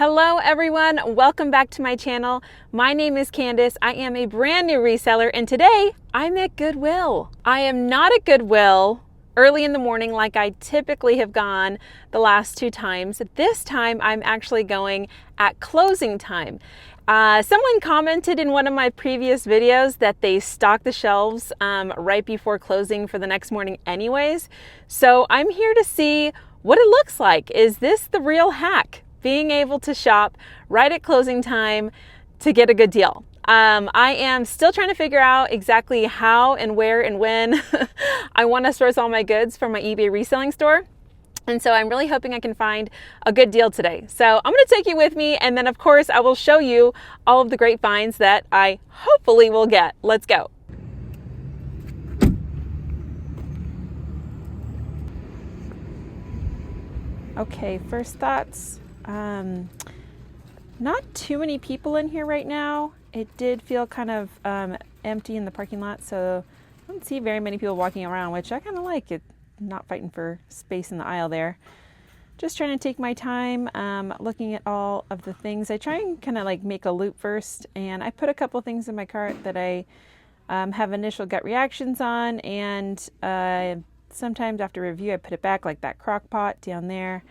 Hello everyone, welcome back to my channel. My name is Candice. I am a brand new reseller and today I'm at Goodwill. I am not at Goodwill early in the morning like I typically have gone the last two times. This time I'm actually going at closing time. Someone commented in one of my previous videos that they stock the shelves right before closing for the next morning anyways. So I'm here to see what it looks like. Is this the real hack? Being able to shop right at closing time to get a good deal. I am still trying to figure out exactly how and where and when I want to source all my goods from my eBay reselling store. And so I'm really hoping I can find a good deal today. So I'm going to take you with me, and then of course I will show you all of the great finds that I hopefully will get. Let's go. Okay, first thoughts. Not too many people in here right now. It did feel kind of empty in the parking lot, so I don't see very many people walking around, which I kind of like it. Not fighting for space in the aisle there. Just trying to take my time looking at all of the things. I try and kind of like make a loop first, and I put a couple things in my cart that I have initial gut reactions on, and sometimes after review I put it back, like that crock pot down there.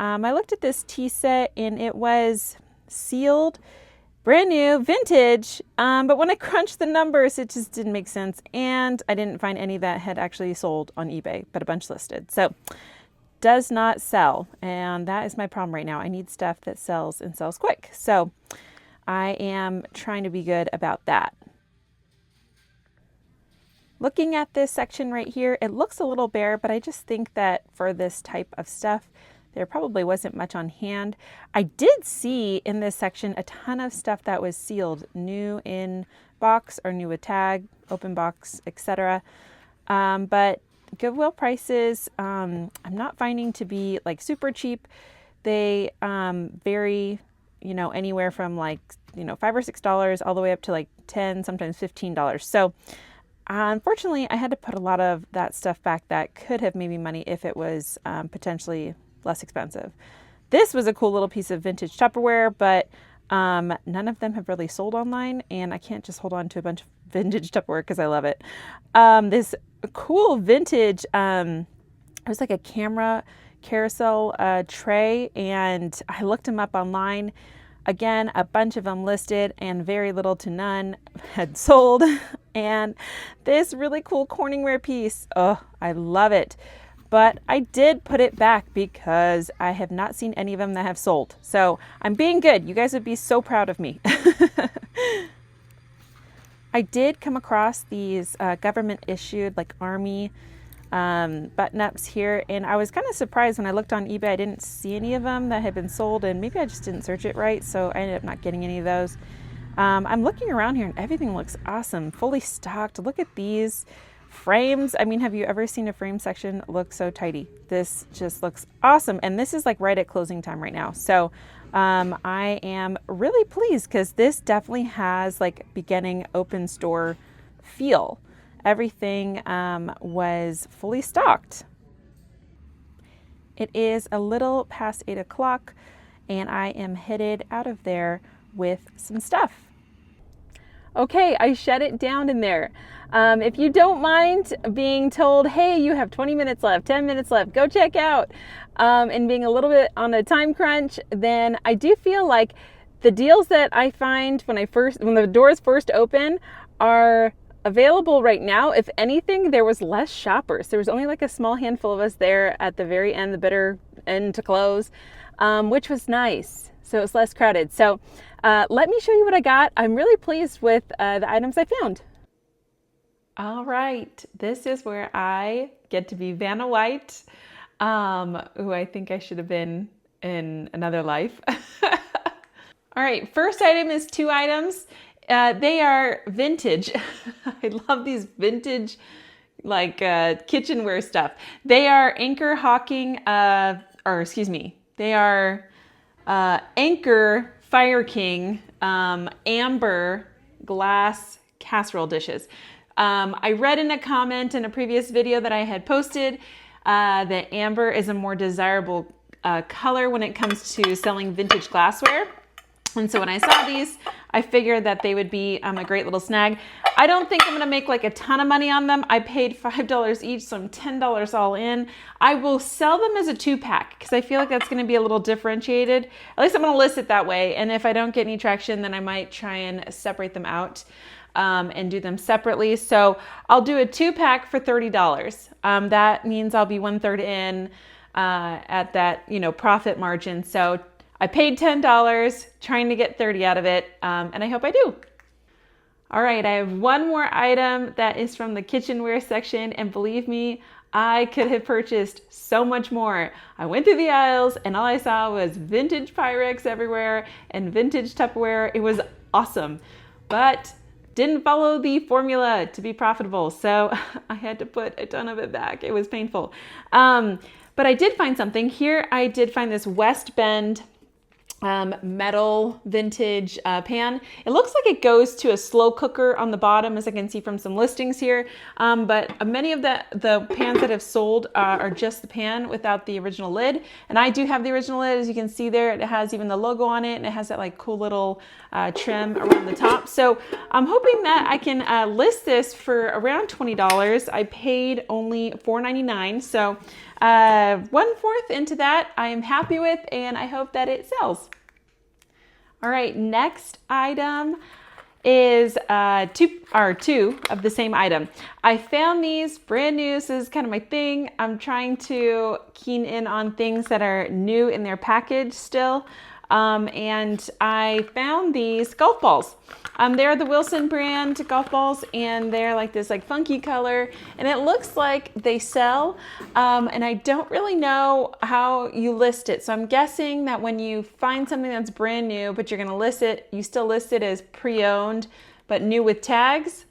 I looked at this tea set and it was sealed, brand new, vintage, but when I crunched the numbers, it just didn't make sense. And I didn't find any that had actually sold on eBay, but a bunch listed. So does not sell. And that is my problem right now. I need stuff that sells and sells quick. So I am trying to be good about that. Looking at this section right here, it looks a little bare, but I just think that for this type of stuff, there probably wasn't much on hand. I did see in this section a ton of stuff that was sealed, new in box or new with tag, open box, etc. But Goodwill prices, I'm not finding to be like super cheap. They vary, anywhere from like, $5 or $6 all the way up to like $10, sometimes $15. So unfortunately, I had to put a lot of that stuff back that could have made me money if it was potentially less expensive. This was a cool little piece of vintage Tupperware, but none of them have really sold online, and I can't just hold on to a bunch of vintage Tupperware because I love it. This cool vintage, it was like a camera carousel tray, and I looked them up online. Again, a bunch of them listed and very little to none had sold. And this really cool Corningware piece, oh, I love it. But I did put it back because I have not seen any of them that have sold. So I'm being good. You guys would be so proud of me. I did come across these government issued like Army button-ups here, and I was kind of surprised when I looked on eBay. I didn't see any of them that had been sold, and maybe I just didn't search it right, so I ended up not getting any of those. I'm looking around here and everything looks awesome, fully stocked. Look at these frames. I mean, have you ever seen a frame section look so tidy? This just looks awesome, and this is like right at closing time right now. So I am really pleased because this definitely has like beginning open store feel. Everything was fully stocked. It is a little past 8 o'clock and I am headed out of there with some stuff. Okay, I shut it down in there. If you don't mind being told, hey, you have 20 minutes left, 10 minutes left, go check out, and being a little bit on a time crunch, then I do feel like the deals that I find when the doors first open are available right now. If anything, there was less shoppers. There was only like a small handful of us there at the very end, the bitter end to close, which was nice. So it's less crowded. So let me show you what I got. I'm really pleased with the items I found. All right, this is where I get to be Vanna White, who I think I should have been in another life. All right, first item is 2 items. They are vintage. I love these vintage like kitchenware stuff. They are Anchor Hawking, they are Anchor Fire King amber glass casserole dishes. I read in a comment in a previous video that I had posted that amber is a more desirable color when it comes to selling vintage glassware. And so when I saw these, I figured that they would be a great little snag. I don't think I'm gonna make like a ton of money on them. I paid $5 each, so I'm $10 all in. I will sell them as a 2-pack because I feel like that's gonna be a little differentiated. At least I'm gonna list it that way. And if I don't get any traction, then I might try and separate them out and do them separately. So I'll do a 2-pack for $30. That means I'll be 1/3 in at that, profit margin. So I paid $10, trying to get 30 out of it, and I hope I do. All right, I have one more item that is from the kitchenware section, and believe me, I could have purchased so much more. I went through the aisles, and all I saw was vintage Pyrex everywhere and vintage Tupperware. It was awesome, but didn't follow the formula to be profitable, so I had to put a ton of it back. It was painful. But I did find something. Here I did find this West Bend metal vintage pan. It looks like it goes to a slow cooker on the bottom, as I can see from some listings here. But many of the pans that have sold are just the pan without the original lid. And I do have the original lid, as you can see there. It has even the logo on it, and it has that like cool little trim around the top. So I'm hoping that I can list this for around $20. I paid only $4.99. So 1/4 into that I am happy with, and I hope that it sells. All right, next item is two of the same item. I found these brand new. This is kind of my thing. I'm trying to keen in on things that are new in their package still. And I found these golf balls. They're the Wilson brand golf balls, and they're like this like funky color, and it looks like they sell. And I don't really know how you list it. So I'm guessing that when you find something that's brand new, but you're gonna list it, you still list it as pre-owned, but new with tags.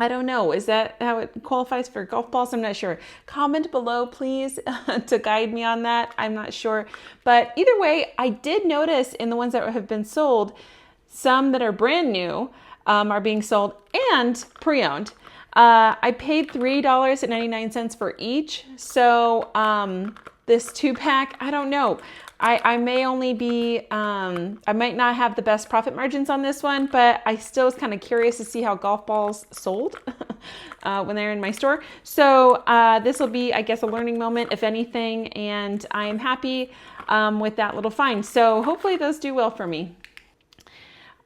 I don't know. Is that how it qualifies for golf balls? I'm not sure. Comment below, please, to guide me on that. I'm not sure. But either way, I did notice in the ones that have been sold, some that are brand new are being sold and pre-owned. I paid $3.99 for each. So this 2-pack, I don't know. I may only be, I might not have the best profit margins on this one, but I still was kind of curious to see how golf balls sold when they're in my store. So this will be, I guess, a learning moment, if anything, and I am happy with that little find. So hopefully those do well for me.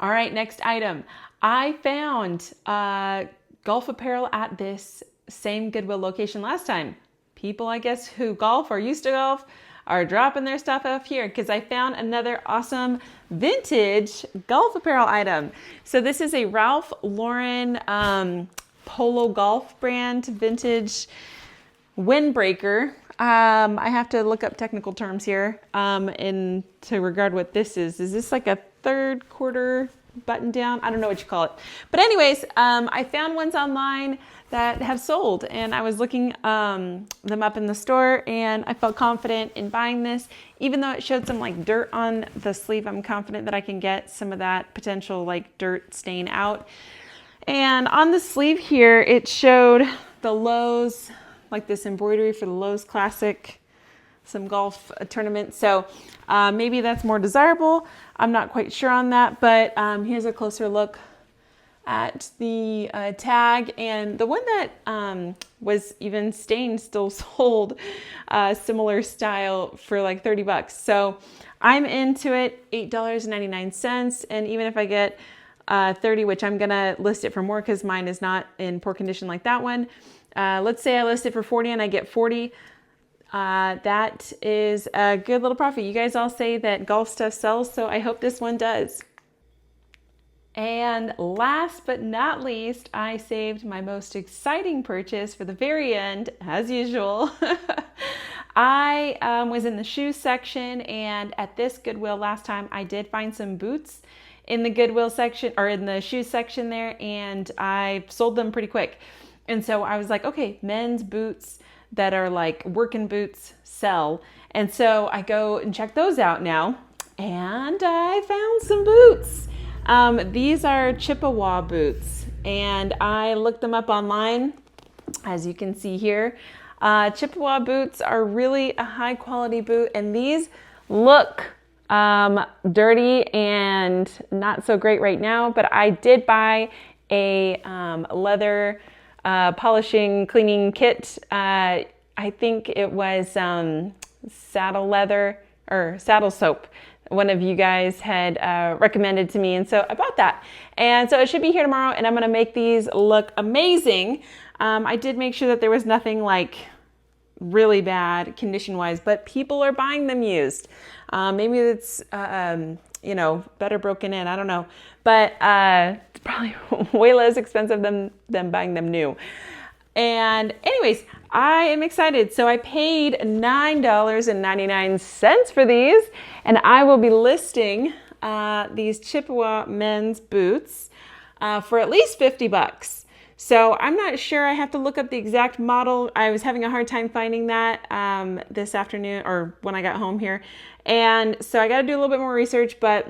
All right, next item. I found golf apparel at this same Goodwill location last time. People, I guess, who golf or used to golf are dropping their stuff off here because I found another awesome vintage golf apparel item. So this is a Ralph Lauren Polo Golf brand vintage windbreaker. I have to look up technical terms here to regard what this is. Is this like a 3rd quarter button down? I don't know what you call it. But anyways, I found ones online that have sold, and I was looking them up in the store, and I felt confident in buying this. Even though it showed some like dirt on the sleeve, I'm confident that I can get some of that potential like dirt stain out. And on the sleeve here, it showed the Lowe's, like this embroidery for the Lowe's Classic, some golf tournament. So maybe that's more desirable. I'm not quite sure on that, but here's a closer look at the tag, and the one that was even stained still sold similar style for like $30. So I'm into it. $8.99, and even if I get 30, which I'm gonna list it for more because mine is not in poor condition like that one. Let's say I list it for 40 and I get 40. That is a good little profit. You guys all say that golf stuff sells, so I hope this one does. And last but not least, I saved my most exciting purchase for the very end, as usual. I was in the shoes section, and at this Goodwill last time, I did find some boots in the Goodwill section, or in the shoes section there, and I sold them pretty quick. And so I was like, okay, men's boots that are like working boots sell. And so I go and check those out now, and I found some boots. These are Chippewa boots, and I looked them up online, as you can see here. Chippewa boots are really a high quality boot, and these look dirty and not so great right now, but I did buy a leather polishing cleaning kit. I think it was saddle leather or saddle soap. One of you guys had recommended to me, and so I bought that. And so it should be here tomorrow, and I'm going to make these look amazing. I did make sure that there was nothing like really bad condition wise, but people are buying them used. Maybe it's you know, better broken in, I don't know, but it's probably way less expensive than buying them new. And anyways, I am excited. So I paid $9.99 for these, and I will be listing these Chippewa men's boots for at least 50 bucks. So I'm not sure. I have to look up the exact model. I was having a hard time finding that this afternoon or when I got home here. And so I got to do a little bit more research, but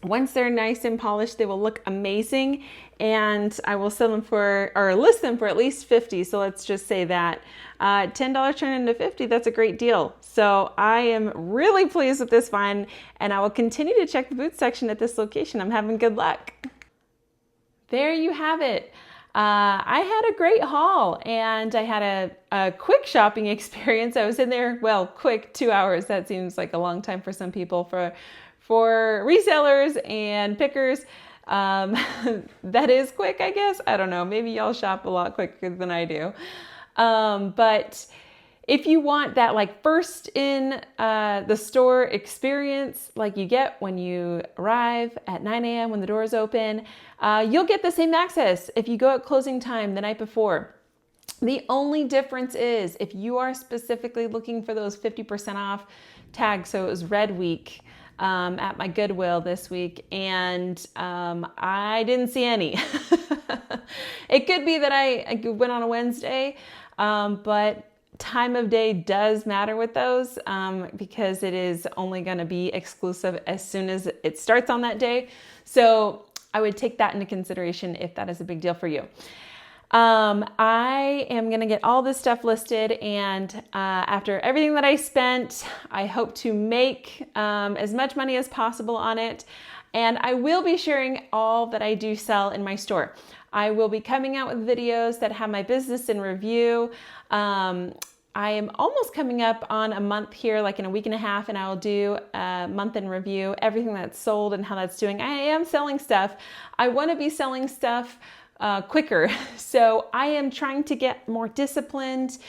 once they're nice and polished, they will look amazing. And I will sell them for, or list them for at least 50. So let's just say that $10 turned into 50. That's a great deal. So I am really pleased with this find, and I will continue to check the boot section at this location. I'm having good luck. There you have it. I had a great haul, and I had a quick shopping experience. I was in there, well, quick, 2 hours. That seems like a long time for some people. For resellers and pickers, that is quick, I guess. I don't know. Maybe y'all shop a lot quicker than I do. But if you want that like first in the store experience like you get when you arrive at 9 a.m. when the doors open, you'll get the same access if you go at closing time the night before. The only difference is if you are specifically looking for those 50% off tags, so it was Red Week at my Goodwill this week, and I didn't see any. It could be that I went on a Wednesday, but time of day does matter with those because it is only going to be exclusive as soon as it starts on that day. So I would take that into consideration if that is a big deal for you. I am going to get all this stuff listed, and after everything that I spent, I hope to make as much money as possible on it. And I will be sharing all that I do sell in my store. I will be coming out with videos that have my business in review. I am almost coming up on a month here, like in a week and a half, and I will do a month in review, everything that's sold and how that's doing. I am selling stuff. I want to be selling stuff quicker. So I am trying to get more disciplined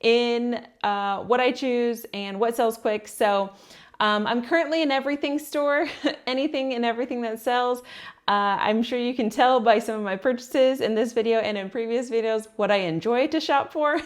in what I choose and what sells quick. So I'm currently in everything store, anything and everything that sells. I'm sure you can tell by some of my purchases in this video and in previous videos what I enjoy to shop for.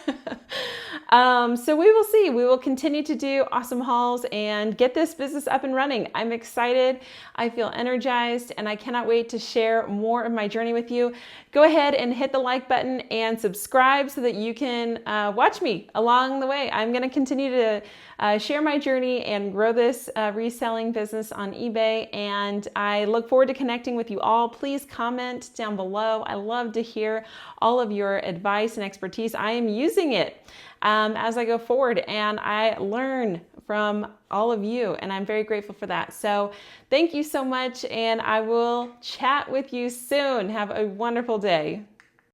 So we will see. We will continue to do awesome hauls and get this business up and running. I'm excited. I feel energized, and I cannot wait to share more of my journey with you. Go ahead and hit the like button and subscribe so that you can watch me along the way. I'm going to continue to share my journey and grow this reselling business on eBay, and I look forward to connecting with you all. Please comment down below. I love to hear all of your advice and expertise. I am using it as I go forward, and I learn from all of you, and I'm very grateful for that. So thank you so much, and I will chat with you soon. Have a wonderful day.